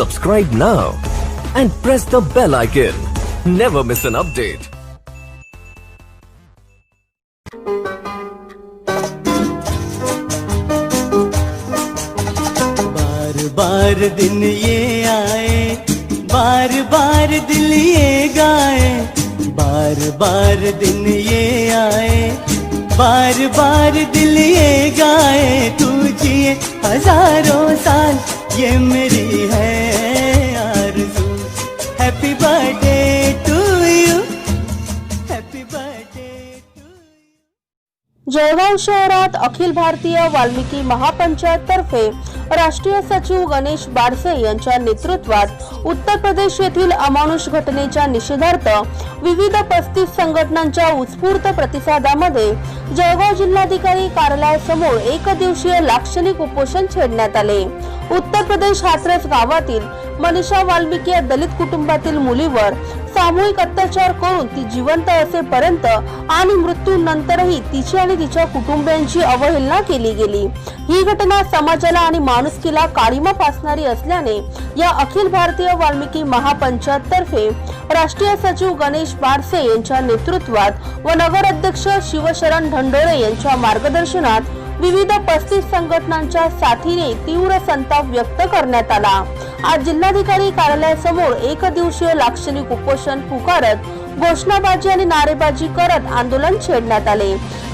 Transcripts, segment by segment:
Subscribe now and press the bell icon. Never miss an update. बार बार दिन ये आए, बार बार दिल ये गाए, बार बार दिन ये आए, बार बार दिल ये गाए। तू जिए हजारों साल ये मेरी है आरज़ू। Happy birthday to you, happy birthday to you. Jalgaon शहरात अखिल भारतीय वाल्मिकी महापंचायत तर्फे राष्ट्रीय सचिव गणेश बारसे यांच्या नेतृत्वात उत्तर प्रदेश येथील अमानुष घटनेच्या निषेधार्थ विविध 35 संघटनांच्या उत्स्फूर्त प्रतिसादामध्ये जळगाव जिल्हाधिकारी कार्यालयासमोर एक दिवसीय लाक्षणिक उपोषण छेडण्यात आले। उत्तर प्रदेश हाथरस गावातील मनीषा वाल्मिकी या दलित कुटुंबातील मुलीवर सामूहिक अत्याचार करून ती जिवंत असेपर्यंत आणि मृत्यूनंतरही तिची आणि तिच्या कुटुंबियांची अवहेलना केली गेली। ही घटना समाजाला आणि माणुसकीला काळिमा फासणारी असल्याने या अखिल भारतीय वाल्मिकी महापंचायत तर्फे राष्ट्रीय सचिव गणेश बारसे यांच्या नेतृत्वात व नगर अध्यक्ष शिवशरण ढंडोरे यांच्या मार्गदर्शनात विविध 35 संघटनांच्या साथीने तीव्र संताप व्यक्त करण्यात आला। आज जिल्हाधिकारी कार्यालयासमोर एक दिवसीय लाक्षणिक उपोषण पुकारत घोषणाबाजी आणि नारेबाजी करत आंदोलन छेडण्यात आले।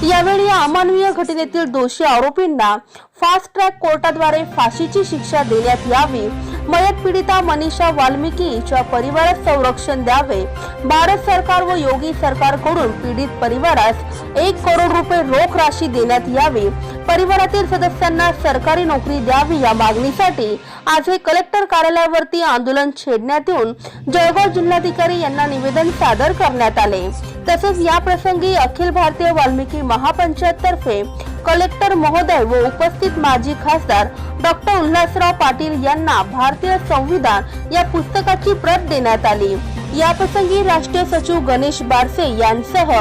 यावेळी या अमानवीय घटनेतील दोषी आरोपींना फास्ट ट्रॅक कोर्टाद्वारे फाशीची शिक्षा देण्यात यावी, मयत पीडिता मनीषा वाल्मिकीच्या परिवारास संरक्षण द्यावे, भारत सरकार व योगी सरकारकडून पीडित परिवारास 1 करोड रुपये रोख राशी देण्यात यावी, परिवारातील सदस्यांना सरकारी नोकरी द्यावी या मागणीसाठी आज हे कलेक्टर कार्यालयावरती आंदोलन छेडण्यात येऊन जळगाव जिल्हाधिकारी यांना निवेदन सादर करण्यात आले। तसेच या प्रसंगी अखिल भारतीय वाल्मिकी महापंचायत तर्फे कलेक्टर महोदय व उपस्थित माजी खासदार डॉक्टर उल्हासराव पाटील यांना भारतीय संविधान या पुस्तकाची प्रत देण्यात आली। या प्रसंगी राष्ट्रीय सचिव गणेश बारसे यांसह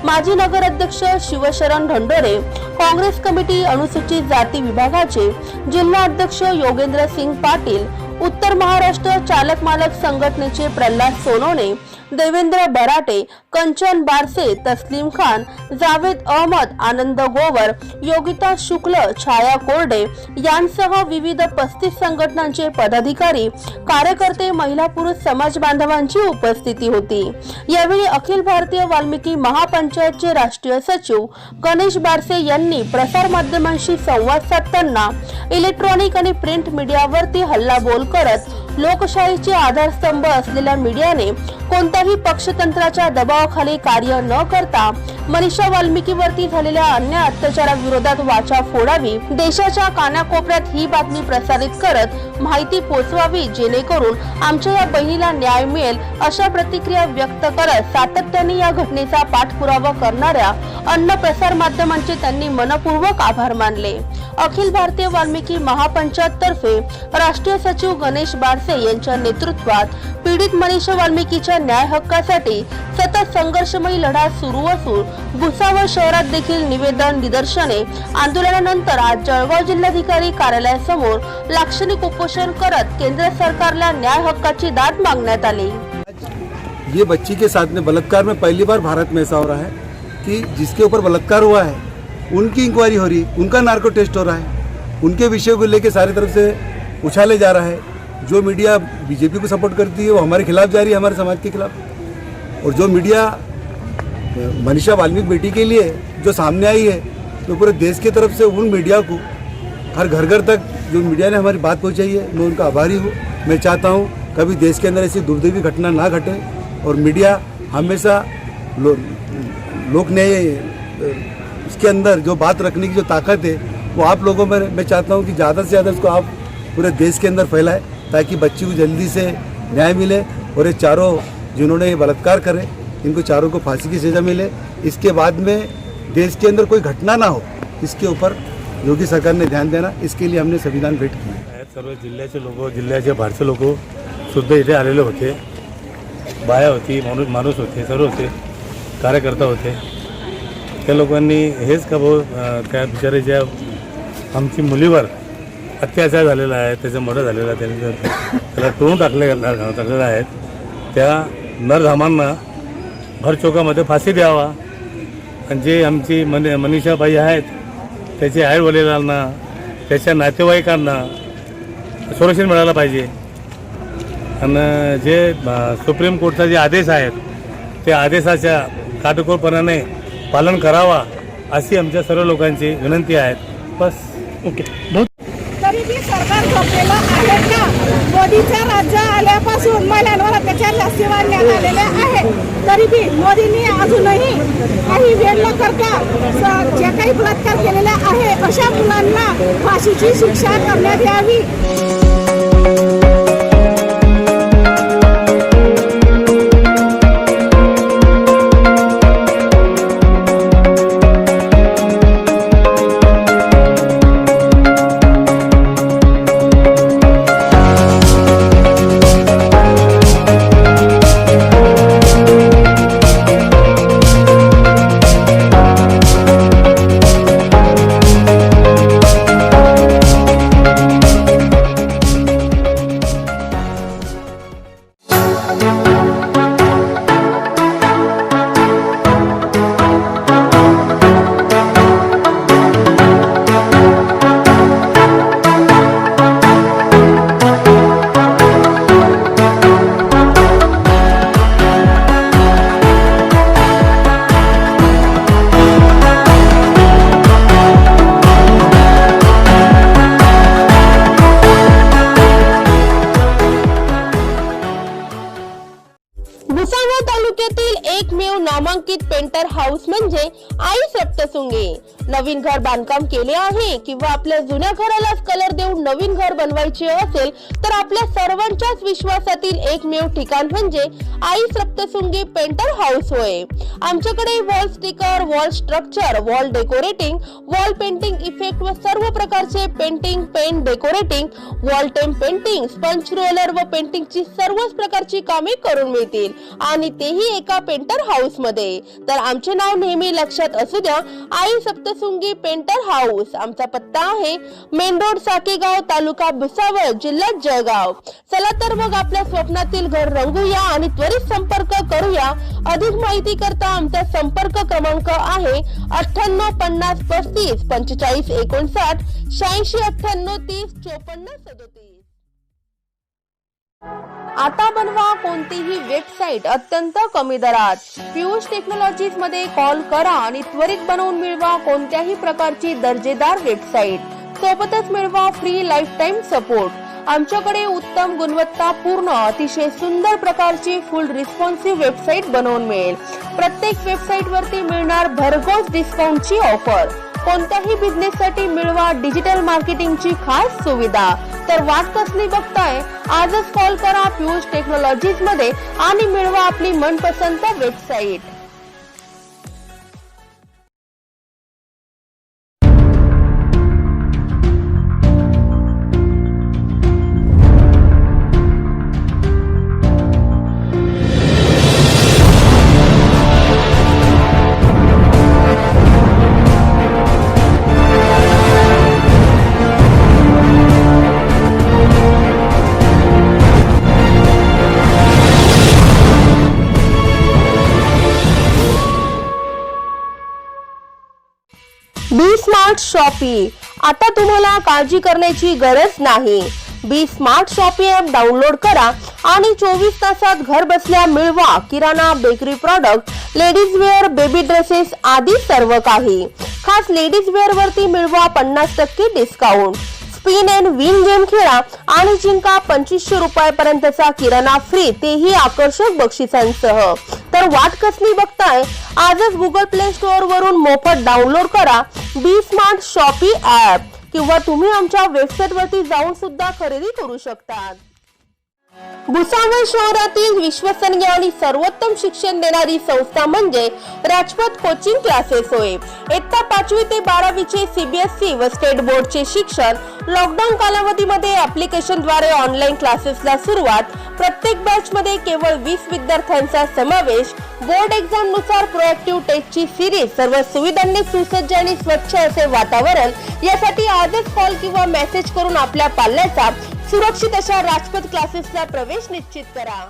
माजी नगर अध्यक्ष शिवशरण ढंडोरे, काँग्रेस कमिटी अनुसूचित जाती विभागाचे जिल्हा अध्यक्ष योगेंद्र सिंग पाटील, उत्तर महाराष्ट्र चालक मालक संघटनेचे प्रल्हाद सोनवणे, देवेंद्र बराटे, कंचन बारसे, तस्लीम खान, जावेद अहमद, आनंद गोवर, योगिता शुक्ल, छाया कोरडे यांसह विविध 35 संघटनांचे पदाधिकारी, कार्यकर्ते, महिला पुरुष समाज बांधवांची उपस्थिती होती। यावेळी अखिल भारतीय वाल्मिकी महापंचायतचे राष्ट्रीय सचिव गणेश बारसे यांनी प्रसार माध्यमांशी संवाद साधताना इलेक्ट्रॉनिक आणि प्रिंट मीडियावरती हल्लाबोल करत लोकशाहीचे आधारस्तंभ असलेल्या मीडियाने कोणत्याही पक्षतंत्राच्या दबावाखाली कार्य न करता मनीषा वाल्मिकीवरती झालेल्या अन्याय अत्याचाराविरोधात वाचा फोडावी, देशाच्या कानाकोपऱ्यात ही बातमी प्रसारित करत माहिती पोहोचवावी, जेणेकरून आमच्या या बहिणीला न्याय मिळेल अशा प्रतिक्रिया व्यक्त करत सातत्याने या घटनेचा पाठपुरावा करणाऱ्या अन्य प्रसार माध्यमांचे त्यांनी मनपूर्वक आभार मानले। अखिल भारतीय वाल्मिकी महापंचायत तर्फे राष्ट्रीय सचिव गणेश बारसे यांच्या नेतृत्वात पीडित मनीषा वाल्मिकीच्या न्याय हक्कासाठी सतत संघर्षमयी लढा सुरू असून भुसावळ शहरात देखील निवेदन, निदर्शने, आंदोलनानंतर आज जळगाव जिल्हाधिकारी कार्यालयासमोर लाक्षणिक उपोषण करत केंद्र सरकारला न्याय हक्काची दाद मागण्यात आली। ये बच्ची के साथ में बलात्कार में पहली बार भारत में ऐसा हो रहा है कि जिसके ऊपर बलात्कार हुआ है उनकी इंक्वायरी हो रही, उनका नार्को टेस्ट हो रहा है, उनके विषय को लेकर सारी तरफ से उछाले जा रहा है। जो मीडिया बीजेपी को सपोर्ट करती है वो हमारे खिलाफ जा रही है, हमारे समाज के खिलाफ, और जो मीडिया मनीषा वाल्मीकि बेटी के लिए जो सामने आई है तो पूरे देश की तरफ से उन मीडिया को हर घर घर तक जो मीडिया ने हमारी बात पहुंचाई है मैं उनका आभारी हूँ। मैं चाहता हूँ कभी देश के अंदर ऐसी दुर्दैवी घटना ना घटे और मीडिया हमेशा लोक न्याय इसके अंदर जो बात रखने की जो ताकत है वो आप लोगों में, मैं चाहता हूँ कि ज़्यादा से ज़्यादा इसको आप पूरे देश के अंदर फैलाएं ताकि बच्ची को जल्दी से न्याय मिले और ये चारों जिन्होंने ये बलात्कार करे इनको चारों को फांसी की सज़ा मिले। इसके बाद में देश के अंदर कोई घटना ना हो इसके ऊपर योगी सरकार ने ध्यान देना, इसके लिए हमने संविधान भेट की। सर्व जिल्ह्याचे लोक, जिल्ह्याचे भारतीय लोक सुद्धा इथे आलेले होते, बाया होती, माणूस होते, सर्व होते, कार्यकर्ता होते। त्या लोकांनी हेच का भाऊ त्या बिचारीच्या आमची मुलीवर अत्याचार झालेला आहे, त्याचं मर्डर झालेलं आहे, त्याला टोळून टाकलेलं आहे. त्या नरधामांना भर चौकामध्ये फाशी द्यावा. आणि जे आमची मनीषाबाई आहेत त्याचे आईवडिलांना, त्याच्या नातेवाईकांना संरक्षण मिळालं पाहिजे. आणि जे सुप्रीम कोर्टचा जे आदेश आहेत त्या आदेशाच्या काटेकोरपणाने पालन करावा अशी आमच्या सर्व लोकांची विनंती आहे. बस. ओके. तरी बी सरकार झोपलेलं आहे का? मोदीचं राज्य आल्यापासून महिलांवर अत्याचार जास्ती वाढण्यात आलेले आहे. तरी बी मोदींनी अजूनही काही वेळ न करता जे काही बलात्कार केलेला आहे अशा मुलांना फाशीची शिक्षा करण्यात यावी. भुसावळ तालुक्यातील एकमेव नामांकित पेंटर हाऊस म्हणजे आई सप्तशृंगी. नवीन घर बांधकाम केले आहे किंवा आपल्या जुन्या घरालाच कलर देऊन नवीन घर बनवायचे असेल तर आपल्या सर्वांच्याच विश्वासातील एकमेव ठिकाण म्हणजे आई सप्तशृंगी पेंटर हाऊस होय. आमच्याकडे wall sticker, wall structure, wall decorating, wall painting effect व सर्व प्रकारचे पेंटिंग, पेंट डेकोरेटिंग, वॉल टेम पेंटिंग, स्पंच रोलर व पेंटिंगची सर्वच प्रकारची कामे करून मिळतील आणि तेही एका पेंटर हाऊस मध्ये. तर आमचे नाव नेहमी लक्षात असू द्या, आई सप्तशृंगी पेंटर हाऊस. आमचा पत्ता आहे मेन रोड, साकेगाव, तालुका भुसावळ, जिल्हा जळगाव. चला तर मग आपल्या स्वप्नातील घर रंगूया आणि त्वरित संपर्क करूया. अधिक माहिती करता आमचा संपर्क क्रमांक आहे 9850354559 8698305437. आता बनवा कोणतीही वेबसाईट अत्यंत कमी दरात. पियुष टेक्नॉलॉजीज मध्ये कॉल करा आणि त्वरित बनवून मिळवा कोणत्याही प्रकारची दर्जेदार वेबसाईट. सोबतच मिळवा फ्री लाईफ टाइम सपोर्ट. आमच्याकडे उत्तम गुणवत्तापूर्ण अतिशय सुंदर प्रकारची फुल रिस्पॉन्सिव्ह वेबसाईट बनवून मिळेल. प्रत्येक वेबसाईट वरती मिळणार भरघोस डिस्काउंटची ऑफर. कोणत्याही बिझनेस साठी मिळवा डिजिटल मार्केटिंगची खास सुविधा. तर वाट कसली बघताय, आजच कॉल करा पियुष टेक्नॉलॉजीज मध्ये आणि मिळवा आपली मनपसंत वेबसाईट. Be Smart Shoppy. आता तुम्हाला काळजी करण्याची गरज नाही. Be Smart Shoppy app download करा आणि 24 तासात घर बसल्या मिळवा किराणा, bakery product, ladies wear, baby dresses आदी सर्व काही. खास लेडीज वेअर वरती मिळवा 50% discount. Spin and win game खेळा आणि जिंका 2500 रुपयापर्यंतचा किराणा फ्री, तेही आकर्षक बक्षिसांसह. तर वाट कसली बघताय, आजच गुगल प्ले स्टोअर वरून मोफत डाउनलोड करा बी स्मार्ट शॉपी ॲप किंवा तुम्ही आमच्या वेबसाईट वरती जाऊन सुद्धा खरेदी करू शकता. भुसावळ शहरातील विश्वसनीय आणि सर्वोत्तम शिक्षण देणारी संस्था म्हणजे राजपथ कोचिंग क्लासेस होय. इयत्ता 5वी ते 12वी चे CBSE व स्टेट बोर्डचे शिक्षण लॉकडाऊन कालावधीमध्ये ऍप्लिकेशन द्वारे ऑनलाईन क्लासेसला सुरुवात प्रत्येक बॅच मध्ये केवळ 20 विद्यार्थ्यांचा समावेश. बोर्ड एक्झाम नुसार प्रोएक्टिव्ह टेस्टची सिरीज. सर्व सुविधांनी सुसज्ज आणि स्वच्छ असे वातावरण. यासाठी आजच कॉल किंवा मेसेज करून आपल्या पाल्याचा सुरक्षित अशा राजपथ क्लासेसला प्रवेश निश्चित करा.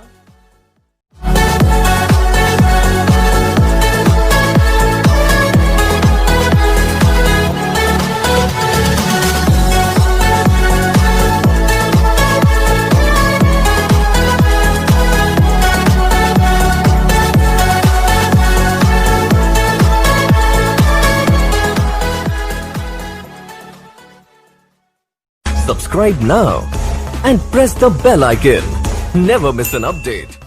Subscribe now and press the bell icon. Never miss an update.